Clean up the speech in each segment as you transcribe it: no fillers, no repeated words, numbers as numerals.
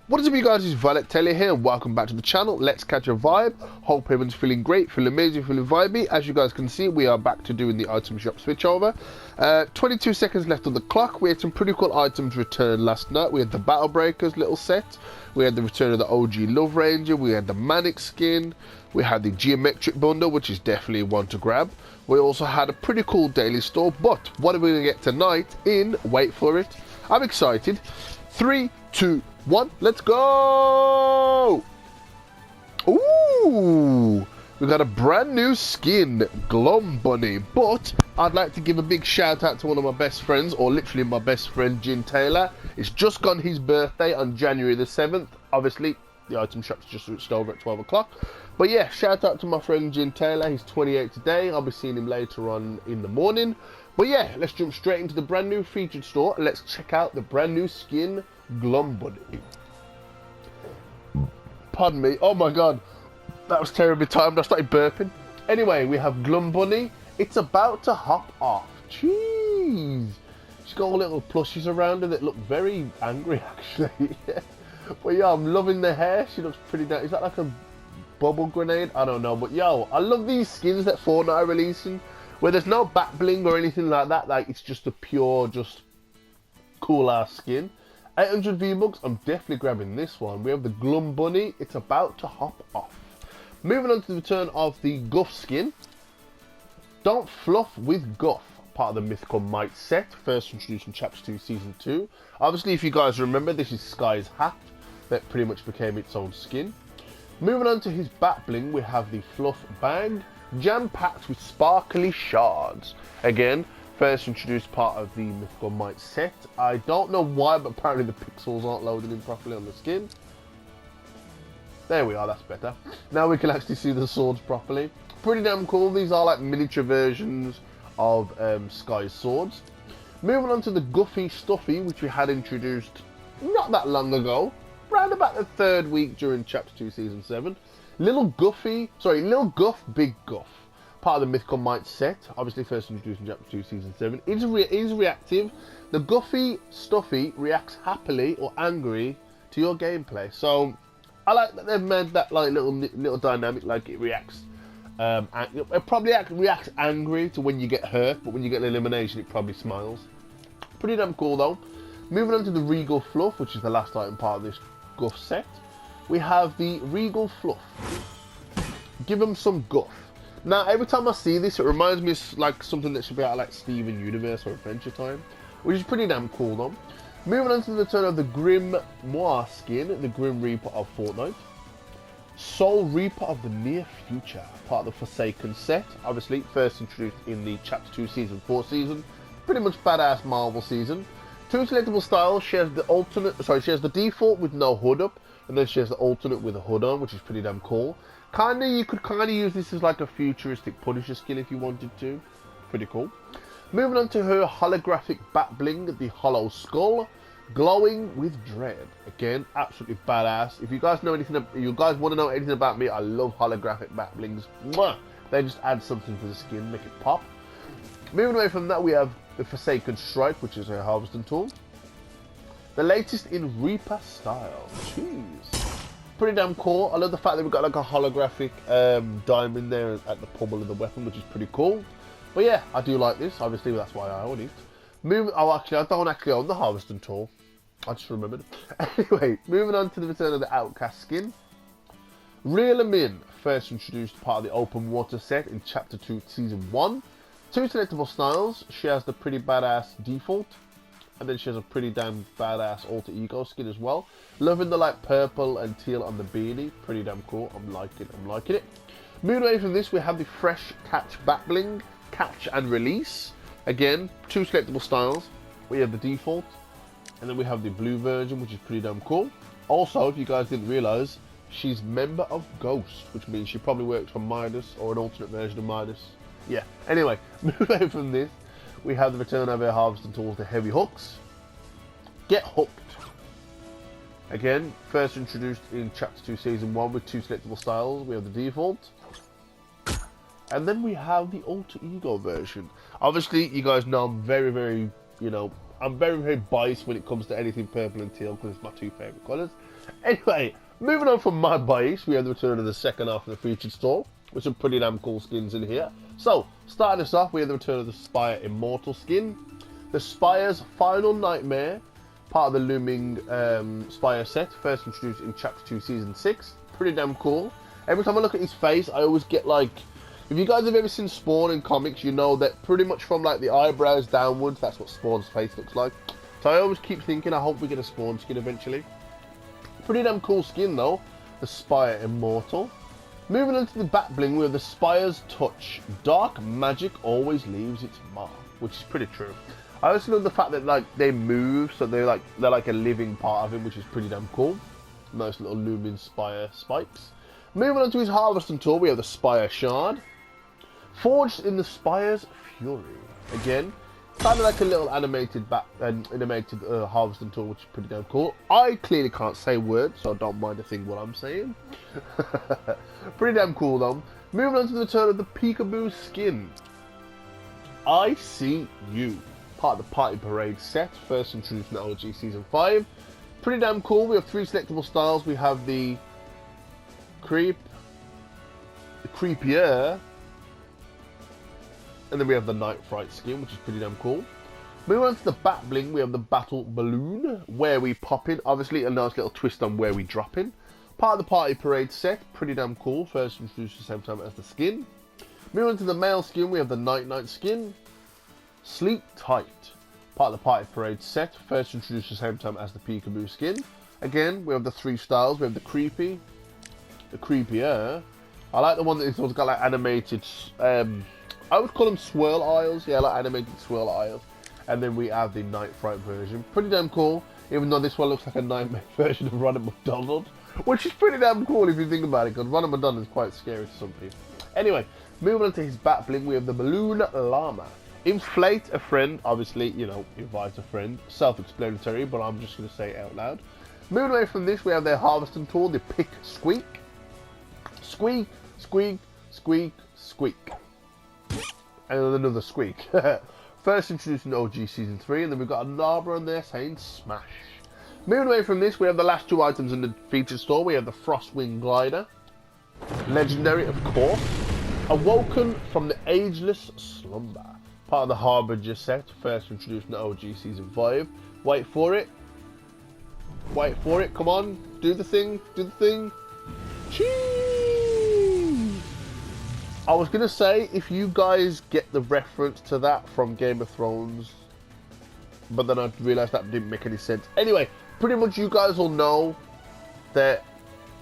What is up, you guys? It's Jintaylor here, and welcome back to the channel. Let's catch a vibe. Hope everyone's feeling great, feeling amazing, feeling vibey. As you guys can see, we are back to doing the item shop switchover. 22 seconds left on the clock. We had some pretty cool items return last night. We had the Battle Breakers little set. We had the return of the OG Love Ranger. We had the Manic skin. We had the Geometric Bundle, which is definitely one to grab. We also had a pretty cool daily store. But what are we going to get tonight in, wait for it, I'm excited, 3, 2, 1, let's go! Ooh, we got a brand new skin, Gloom Bunny. But I'd like to give a big shout out to one of my best friends, or literally my best friend, Jintaylor. It's just gone his birthday on January the 7th. Obviously, the item shop's just switched over at 12 o'clock. But yeah, shout out to my friend Jintaylor. He's 28 today. I'll be seeing him later on in the morning. But yeah, let's jump straight into the brand new featured store and let's check out the brand new skin, Gloom Bunny. Pardon me. Oh my god, that was terribly timed. I started burping. Anyway, we have Gloom Bunny. It's about to hop off. Jeez. She's got all little plushies around her that look very angry, actually. But yeah, I'm loving the hair. She looks pretty nice. Is that like a bubble grenade? I don't know. But yo, I love these skins that Fortnite are releasing, where there's no back bling or anything like that. Like, it's just a pure, just cool ass skin. 800 V-Bucks, I'm definitely grabbing this one. We have the Gloom Bunny. It's about to hop off. Moving on to the return of the Guff skin. Don't Fluff with Guff, part of the Mythical Might set, first introduced in Chapter 2, Season 2. Obviously, if you guys remember, this is Sky's hat that pretty much became its own skin. Moving on to his back bling, we have the Fluff Band, jam-packed with sparkly shards. Again, first introduced part of the Mythical Might set. I don't know why, but apparently the pixels aren't loading in properly on the skin. There we are, that's better. Now we can actually see the swords properly. Pretty damn cool. These are like miniature versions of Sky's swords. Moving on to the Guffy Stuffy, which we had introduced not that long ago, around about the 3rd week during Chapter 2, Season 7. Little Guff, Big Guff. Part of the Mythical Might set, obviously first introduced in Chapter 2, Season 7. It is reactive. The Guffy Stuffy reacts happily or angry to your gameplay. So I like that they've made that like little dynamic, like it reacts. It probably reacts angry to when you get hurt, but when you get an elimination, it probably smiles. Pretty damn cool though. Moving on to the Regal Fluff, which is the last item part of this Guff set. We have the Regal Fluff. Give them some guff. Now, every time I see this, it reminds me of like something that should be out of like Steven Universe or Adventure Time, which is pretty damn cool though. Moving on to the return of the Grim Moir skin, the Grim Reaper of Fortnite. Soul Reaper of the Near Future, part of the Forsaken set. Obviously, first introduced in the Chapter 2 Season 4 season. Pretty much badass Marvel season. 2 selectable styles. She has the default with no hood up, and then she has the alternate with a hood on, which is pretty damn cool. You could kinda use this as like a futuristic Punisher skin if you wanted to. Pretty cool. Moving on to her holographic back bling, the Hollow Skull, glowing with dread. Again, absolutely badass. If you guys want to know anything about me, I love holographic back blings. Mwah! They just add something to the skin, make it pop. Moving away from that, we have the Forsaken Strike, which is her harvesting tool. The latest in Reaper style. Jeez. Pretty damn cool. I love the fact that we've got like a holographic diamond there at the pommel of the weapon, which is pretty cool. But yeah, I do like this. Obviously, that's why I own it. I don't actually own the harvesting tool. I just remembered. Anyway, moving on to the return of the Outcast skin. Reel 'em in. First introduced part of the open water set in Chapter 2, Season 1. 2 selectable styles. She has the pretty badass default. And then she has a pretty damn badass alter ego skin as well. Loving the like purple and teal on the beanie. Pretty damn cool. I'm liking it. Moving away from this, we have the fresh catch back bling, catch and release. Again, 2 selectable styles. We have the default, and then we have the blue version, which is pretty damn cool. Also, if you guys didn't realize, she's member of Ghost, which means she probably works for Midas or an alternate version of Midas. Yeah. Anyway, moving away from this, we have the return of our harvesting tools, the heavy hooks. Get hooked. Again, first introduced in Chapter 2, Season 1 with 2 selectable styles. We have the default. And then we have the alter ego version. Obviously, you guys know I'm very, very, I'm very, very biased when it comes to anything purple and teal because it's my two favourite colours. Anyway, moving on from my bias, we have the return of the second half of the featured store with some pretty damn cool skins in here. So, starting us off, we have the return of the Spire Immortal skin. The Spire's Final Nightmare, part of the Looming Spire set, first introduced in Chapter 2, Season 6. Pretty damn cool. Every time I look at his face, I always get like... If you guys have ever seen Spawn in comics, you know that pretty much from like the eyebrows downwards, that's what Spawn's face looks like. So I always keep thinking, I hope we get a Spawn skin eventually. Pretty damn cool skin though, the Spire Immortal. Moving on to the back bling, we have the Spire's Touch. Dark magic always leaves its mark, which is pretty true. I also love the fact that like they move, so they're like a living part of him, which is pretty damn cool. Nice little looming Spire spikes. Moving on to his harvesting tool, we have the Spire Shard. Forged in the Spire's Fury. Again, kind of like a little animated harvesting tool, which is pretty damn cool. I clearly can't say words, so don't mind a thing what I'm saying. Pretty damn cool though. Moving on to the return of the Peekaboo Skin. I See You. Part of the Party Parade set, first introduced in OG Season 5. Pretty damn cool. We have 3 selectable styles. We have the Creep, the Creepier, and then we have the Night Fright skin, which is pretty damn cool. Moving on to the Bat Bling, we have the Battle Balloon, where we pop in. Obviously, a nice little twist on where we drop in. Part of the Party Parade set, pretty damn cool. First introduced at the same time as the skin. Moving on to the male skin, we have the Night Night skin. Sleep Tight. Part of the Party Parade set, first introduced at the same time as the Peekaboo skin. Again, we have the 3 styles. We have the Creepy, the Creepier. I like the one that has got like animated... I would call them swirl aisles, yeah, like animated swirl aisles. And then we have the Night Fright version. Pretty damn cool, even though this one looks like a nightmare version of Ronald McDonald. Which is pretty damn cool if you think about it, because Ronald McDonald is quite scary to some people. Anyway, moving on to his bat bling, we have the Balloon Llama. Inflate a friend, obviously, you know, invite a friend. Self-explanatory, but I'm just going to say it out loud. Moving away from this, we have their harvesting tool, the Pick Squeak. Squeak, squeak, squeak, squeak. And another squeak. First introduced in OG Season 3, and then we've got a Llama on there saying smash. Moving away from this, we have the last 2 items in the featured store. We have the Frostwing Glider. Legendary, of course. Awoken from the Ageless Slumber. Part of the Harbinger set, first introduced in OG Season 5. Wait for it. Wait for it, come on. Do the thing, do the thing. Cheese! I was going to say, if you guys get the reference to that from Game of Thrones, but then I realised that didn't make any sense. Anyway, pretty much you guys will know that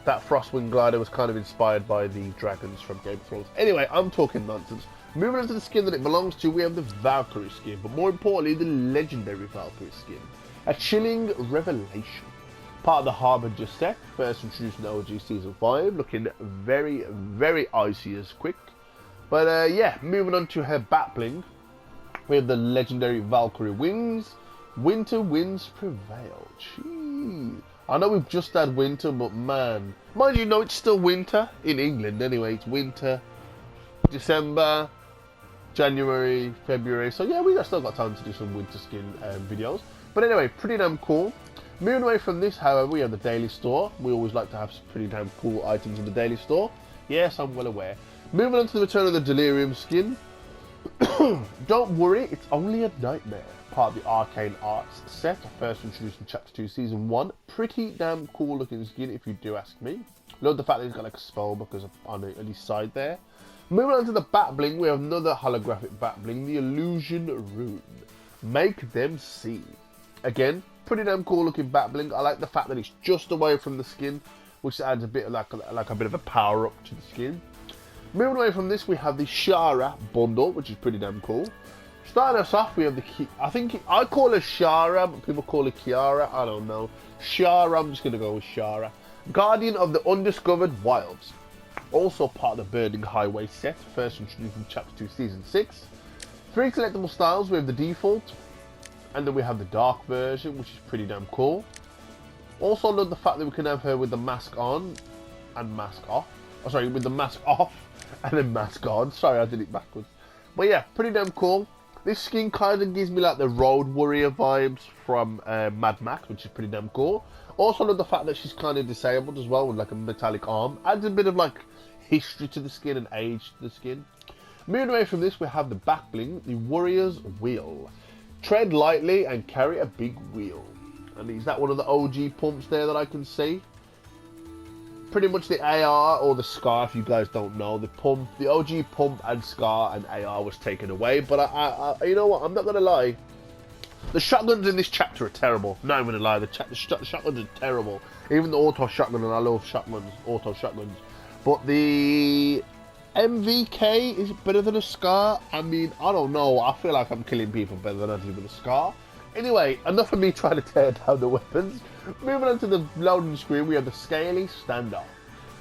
that Frostwing Glider was kind of inspired by the dragons from Game of Thrones. Anyway, I'm talking nonsense. Moving on to the skin that it belongs to, we have the Valkyrie Skin, but more importantly, the legendary Valkyrie Skin. A chilling revelation. Part of the Harbinger set, first introduced in OG Season 5, looking very, very icy as quick. But yeah, moving on to her bat bling, we have the legendary Valkyrie Wings. Winter winds prevail. Jeez. I know we've just had winter, but man, mind you, know it's still winter in England anyway. It's winter, December, January, February. So yeah, we still got time to do some winter skin videos. But anyway, pretty damn cool. Moving away from this, however, we have the daily store. We always like to have some pretty damn cool items in the daily store. Yes, I'm well aware. Moving on to the return of the Delirium skin. Don't worry, it's only a nightmare. Part of the Arcane Arts set, first introduced in Chapter 2, Season 1. Pretty damn cool looking skin, if you do ask me. Love the fact that he's got like a spell because on his side there. Moving on to the bat bling, we have another holographic bat bling, the Illusion Rune. Make them see. Again, pretty damn cool looking bat bling. I like the fact that it's just away from the skin, which adds a bit of like a bit of a power up to the skin. Moving away from this, we have the Shara Bundle, which is pretty damn cool. Starting us off, we have the I call her Shara, but people call her Kiara. I don't know. Shara, I'm just going to go with Shara. Guardian of the Undiscovered Wilds. Also part of the Burning Highway set, first introduced in Chapter 2, Season 6. 3 collectible styles, we have the default, and then we have the dark version, which is pretty damn cool. Also love the fact that we can have her with the mask on and mask off. Oh, sorry, with the mask off and then mask on. Sorry, I did it backwards. But yeah, pretty damn cool. This skin kind of gives me like the Road Warrior vibes from Mad Max, which is pretty damn cool. Also love the fact that she's kind of disabled as well with like a metallic arm. Adds a bit of like history to the skin and age to the skin. Moving away from this, we have the back bling, the Warrior's Wheel. Tread lightly and carry a big wheel. And is that one of the OG pumps there that I can see? Pretty much the AR or the SCAR, if you guys don't know. The pump, the OG pump and SCAR and AR was taken away. But I you know what? I'm not going to lie. The shotguns in this chapter are terrible. Not even going to lie. The shotguns are terrible. Even the auto shotgun, and I love shotguns, auto shotguns. But the MVK is better than a SCAR. I mean, I don't know. I feel like I'm killing people better than I do with a SCAR. Anyway, enough of me trying to tear down the weapons. Moving on to the loading screen, we have the scaly standoff.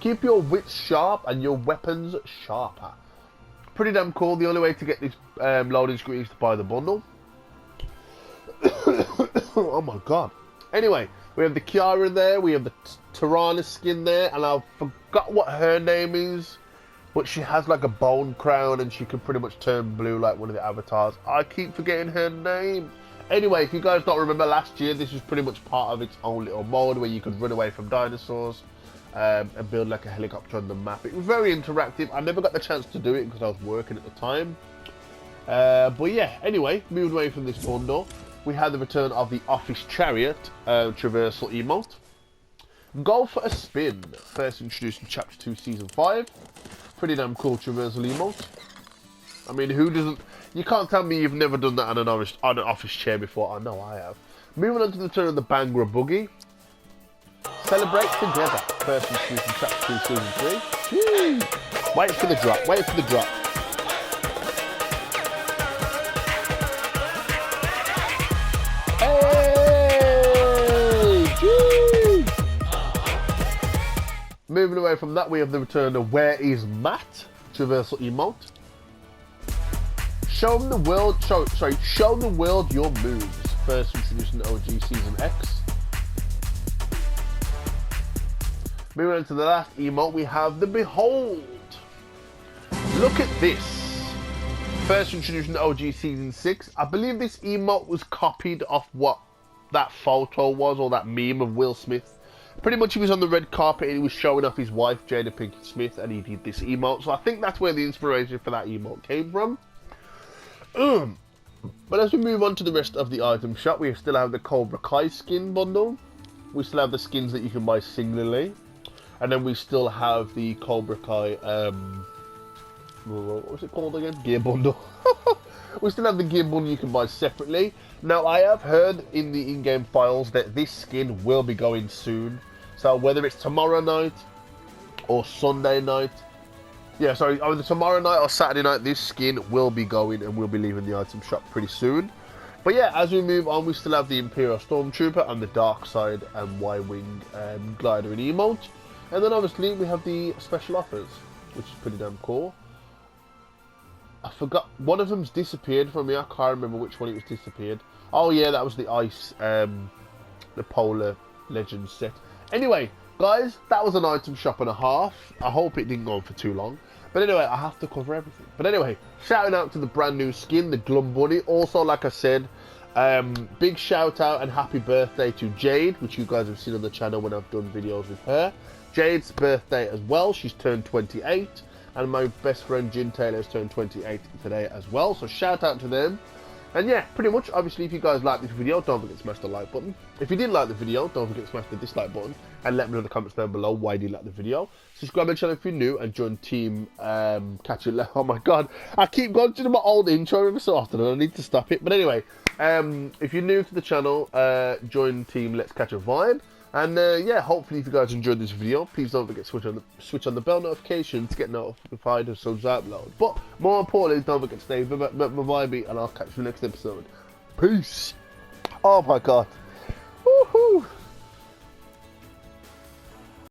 Keep your wits sharp and your weapons sharper. Pretty damn cool. The only way to get this loading screen is to buy the bundle. Oh my god. Anyway, we have the Kiara there, we have the Tirana skin there, and I forgot what her name is, but she has like a bone crown and she can pretty much turn blue like one of the avatars. I keep forgetting her name. Anyway, if you guys don't remember last year, this was pretty much part of its own little mode where you could run away from dinosaurs and build like a helicopter on the map. It was very interactive. I never got the chance to do it because I was working at the time. But yeah, anyway, moving away from this bundle, we had the return of the Office Chariot traversal emote. Go for a spin. First introduced in Chapter 2, Season 5. Pretty damn cool traversal emote. I mean, who doesn't... You can't tell me you've never done that on an office chair before. I know I have. Moving on to the turn of the Bangra Boogie. Celebrate together. First introduced in Chapter 2, Season 3. Woo! Wait for the drop. Wait for the drop. Moving away from that, we have the return of Where is Matt? Traversal emote. Show the world, show the world your moves. First introduced in OG Season X. Moving on to the last emote, we have the Behold. Look at this. First introduced in OG Season 6. I believe this emote was copied off what that photo was, or that meme of Will Smith. Pretty much he was on the red carpet and he was showing off his wife, Jade Pinkett Smith, and he did this emote. So I think that's where the inspiration for that emote came from. But as we move on to the rest of the item shop, we still have the Cobra Kai skin bundle. We still have the skins that you can buy singularly. And then we still have the Cobra Kai, what was it called again? Gear bundle. We still have the gear bundle you can buy separately. Now, I have heard in the in-game files that this skin will be going soon. So whether it's tomorrow night or Sunday night, yeah, sorry, either tomorrow night or Saturday night, this skin will be going and will be leaving the item shop pretty soon. But yeah, as we move on, we still have the Imperial Stormtrooper and the Dark Side and Y-Wing glider and emote. And then obviously we have the special offers, which is pretty damn cool. I forgot, one of them's disappeared from me. I can't remember which one it was disappeared. Oh yeah, that was the ice, the Polar Legends set. Anyway, guys, that was an item shop and a half. I hope it didn't go on for too long. But anyway, I have to cover everything. But anyway, shouting out to the brand new skin, the Gloom Bunny. Also, like I said, big shout out and happy birthday to Jade, which you guys have seen on the channel when I've done videos with her. Jade's birthday as well. She's turned 28. And my best friend Jintaylor has turned 28 today as well. So shout out to them. And yeah, pretty much, obviously, if you guys like this video, don't forget to smash the like button. If you didn't like the video, don't forget to smash the dislike button. And let me know in the comments down below why you like the video. Subscribe to the channel if you're new and join Team Catch It Left. Oh my god, I keep going to my old intro every so often and I need to stop it. But anyway, if you're new to the channel, join Team Let's Catch a Vibe. And yeah, hopefully if you guys enjoyed this video, please don't forget to switch on the bell notification to get notified of subs upload. But more importantly, don't forget to stay vibey, and I'll catch you in the next episode. Peace. Oh my god. Woohoo.